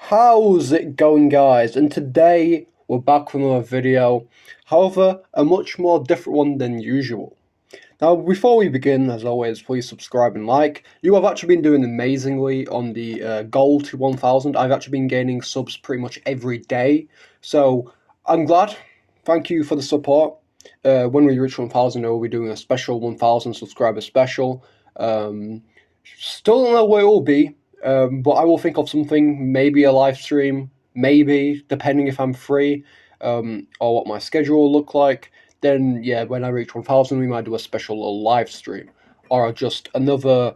How's it going, guys? And today we're back with another video, however, a much more different one than usual. Now, before we begin, as always, please subscribe and like. You have actually been doing amazingly on the goal to 1,000. I've actually been gaining subs pretty much every day, so I'm glad. Thank you for the support. When we reach 1,000, we'll be doing a special 1,000 subscriber special. Still don't know what it will be, but I will think of something, maybe a live stream, maybe, depending if I'm free, or what my schedule will look like. Then, yeah, when I reach 1,000, we might do a special little live stream, or just another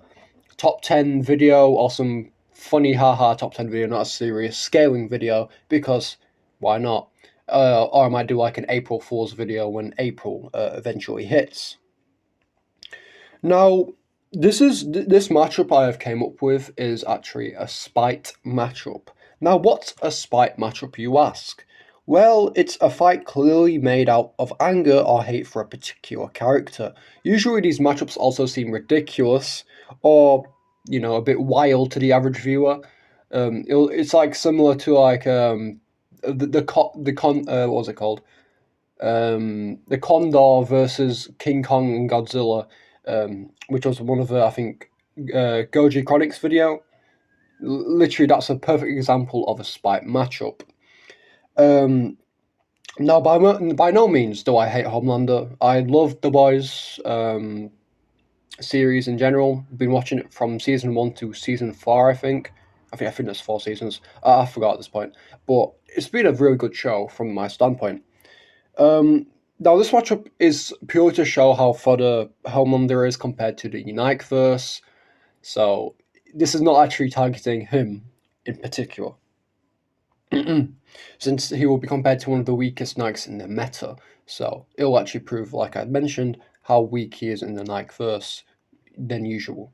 top 10 video, or some funny haha top 10 video, not a serious scaling video, because why not? Or I might do like an April Fool's video when April eventually hits. Now, this matchup I have came up with is actually a spite matchup. Now, what's a spite matchup, you ask? Well, it's a fight clearly made out of anger or hate for a particular character. Usually these matchups also seem ridiculous or, a bit wild to the average viewer. It's like similar to like what was it called? The Condor versus King Kong and Godzilla, which was one of the, I think, Goji Chronics video. Literally, that's a perfect example of a spite matchup. Now, by no means do I hate Homelander. I love the boys series in general. Been watching it from season 1 to season 4, I think. I think there's 4 seasons. I forgot at this point, but it's been a really good show from my standpoint. Now, this matchup is purely to show how further Homelander is compared to the Nikke. So, this is not actually targeting him in particular, since he will be compared to one of the weakest Nikkes in the meta. So, it'll actually prove, like I mentioned, how weak he is in the Nikke than usual.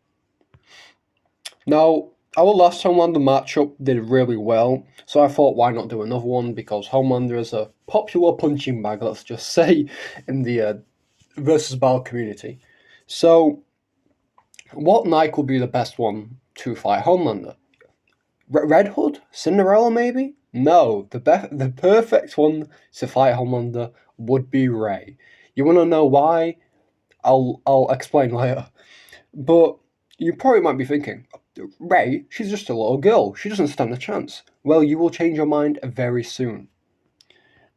Now, our last Homelander matchup did really well, so I thought why not do another one, because Homelander is a popular punching bag, let's just say, in the versus battle community. So, what Nike will be the best one to fight Homelander? Red Hood? Cinderella, maybe? No, the perfect one to fight Homelander would be Ray. You want to know why? I'll explain later. But you probably might be thinking, Ray, she's just a little girl. She doesn't stand a chance. Well, you will change your mind very soon.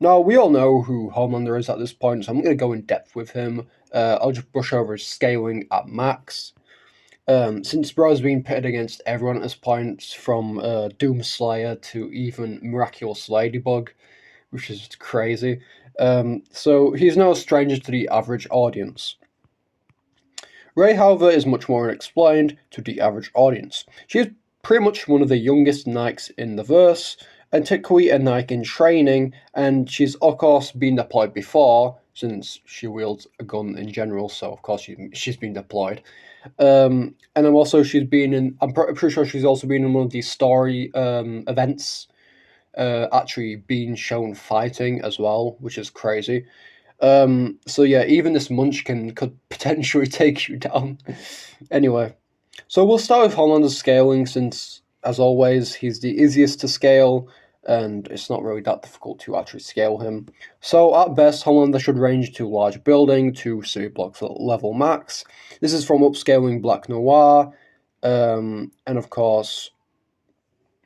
Now, we all know who Homelander is at this point, so I'm going to go in depth with him. I'll just brush over his scaling at max. Since Bro's been pitted against everyone at this point, from Doomslayer to even Miraculous Ladybug, which is crazy. So he's no stranger to the average audience. Ray, however, is much more unexplained to the average audience. She is pretty much one of the youngest Nikes in the verse, and typically a Nike in training, and she's of course been deployed before, since she wields a gun in general, so of course she's been deployed. And I'm pretty sure she's also been in one of these story events, actually being shown fighting as well, which is crazy. So yeah, even this Munchkin could potentially take you down. Anyway, so we'll start with Homelander's scaling, since, as always, he's the easiest to scale, and it's not really that difficult to actually scale him. So at best, Homelander should range to large building to city blocks level max. This is from upscaling Black Noir, and of course,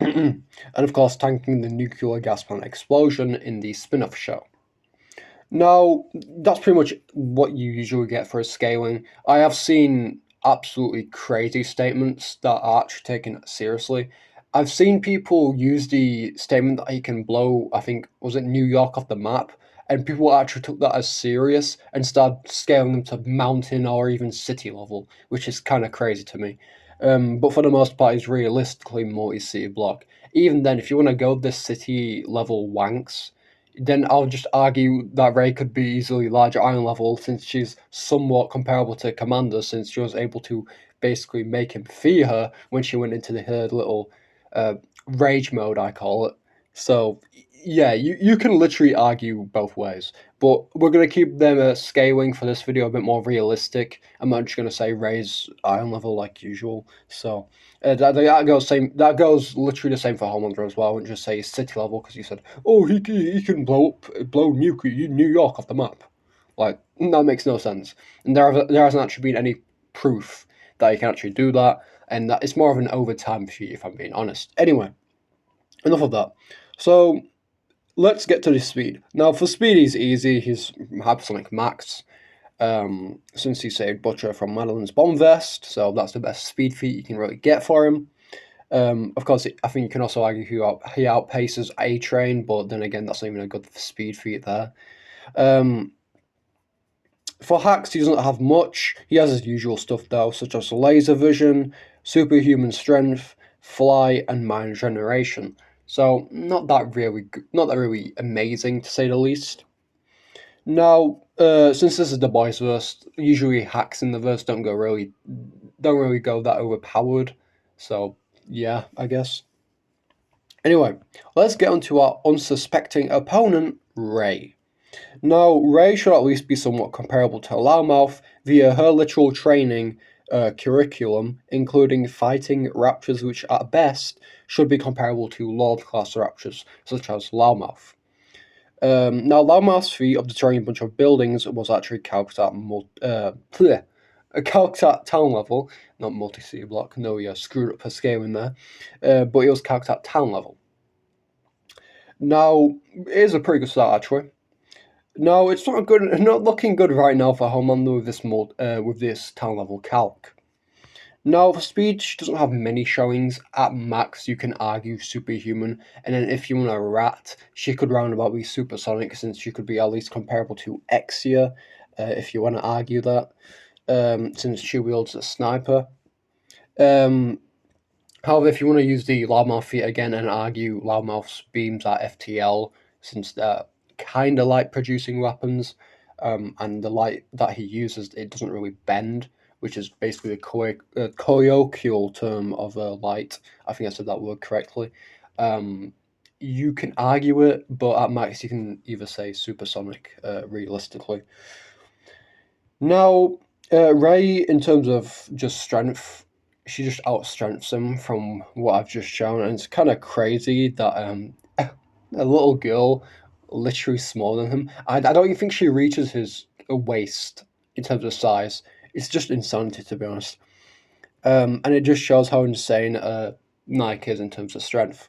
tanking the nuclear gas plant explosion in the spin-off show. Now, that's pretty much what you usually get for a scaling. I have seen absolutely crazy statements that are actually taken seriously. I've seen people use the statement that he can blow, I think, was it New York off the map? And people actually took that as serious and started scaling them to mountain or even city level, which is kind of crazy to me. But for the most part, it's realistically multi-city block. Even then, if you want to go the city level wanks, then I'll just argue that Ray could be easily larger iron level, since she's somewhat comparable to Commander, since she was able to basically make him fear her when she went into her little rage mode, I call it. So yeah, you can literally argue both ways, but we're gonna keep them scaling for this video a bit more realistic. I'm not just gonna say raise iron level like usual. So that goes same. That goes literally the same for Homelander as well. I wouldn't just say city level because you said, oh, he can blow New York off the map. Like that makes no sense, and there hasn't actually been any proof that he can actually do that, and that it's more of an overtime feat if I'm being honest. Anyway, enough of that. So let's get to the speed. Now, for speed, he's easy. He's hypersonic max. Since he saved Butcher from Madeline's bomb vest, so that's the best speed feat you can really get for him. Of course, I think you can also argue he outpaces A Train, but then again, that's not even a good speed feat there. For hacks, he doesn't have much. He has his usual stuff though, such as laser vision, superhuman strength, fly, and mind generation. So not that really amazing to say the least. Now, since this is the boys' verse, usually hacks in the verse don't really go that overpowered. So yeah, I guess. Anyway, let's get on to our unsuspecting opponent, Ray. Now, Ray should at least be somewhat comparable to Loudmouth via her literal training curriculum, including fighting raptors, which at best should be comparable to Lord class raptors, such as Loudmouth. Now, Loudmouth's feat of destroying a bunch of buildings was actually calced at town level, not multi-city block. No, yeah, screwed up her scaling there, but it was calced at town level. Now, it is a pretty good start actually. No, it's not looking good right now for Homelander with this town level calc. Now, for speed, she doesn't have many showings. At max, you can argue superhuman, and then if you want a rat, she could roundabout be supersonic, since she could be at least comparable to Exia, if you want to argue that, since she wields a sniper. However, if you want to use the Loudmouth feat again and argue Loudmouth's beams at FTL, since they're kind of like producing weapons, and the light that he uses, it doesn't really bend, which is basically a colloquial term of light. I think I said that word correctly. You can argue it, but at max you can either say supersonic, realistically. Now, Ray, in terms of just strength, she just outstrengths him from what I've just shown, and it's kind of crazy that a little girl, literally smaller than him, I don't even think she reaches his waist in terms of size. It's just insanity, to be honest. And it just shows how insane Nikke is in terms of strength.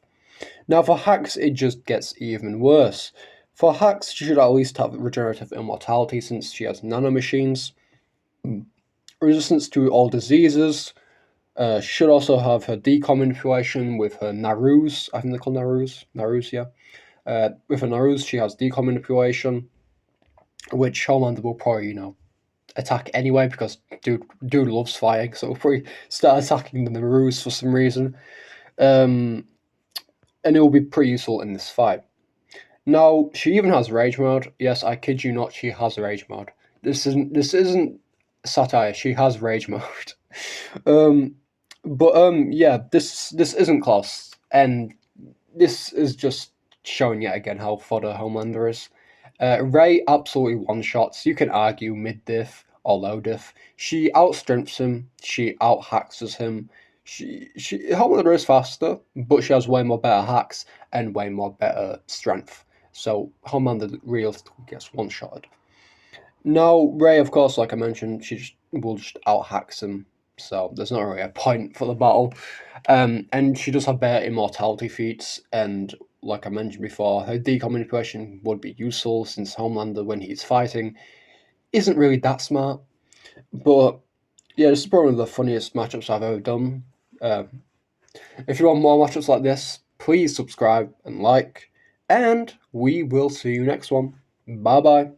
Now, for hacks, it just gets even worse. For hacks, she should at least have regenerative immortality since she has nanomachines. Resistance to all diseases. Should also have her decom manipulation with her Narus. I think they're called Narus. Narus, yeah. With her Narus, she has decom manipulation, which Homelander will probably, attack anyway because dude loves fighting, so we'll probably start attacking the Narus for some reason. And it will be pretty useful in this fight. Now, she even has rage mode. Yes, I kid you not, she has rage mode. This isn't satire. She has rage mode. Yeah, this isn't close, and this is just showing yet again how fodder Homelander is. Ray absolutely one shots. You can argue mid diff or low diff. She outstrengths him. She out haxes him. Homelander is faster, but she has way more better hacks and way more better strength. So Homelander realistically gets one shotted. Now, Ray, of course, like I mentioned, will just out hacks him, so there's not really a point for the battle. And she does have better immortality feats, and like I mentioned before, her decom manipulation would be useful since Homelander, when he's fighting, isn't really that smart. But yeah, this is probably one of the funniest matchups I've ever done. If you want more matchups like this, please subscribe and like, and we will see you next one. Bye bye.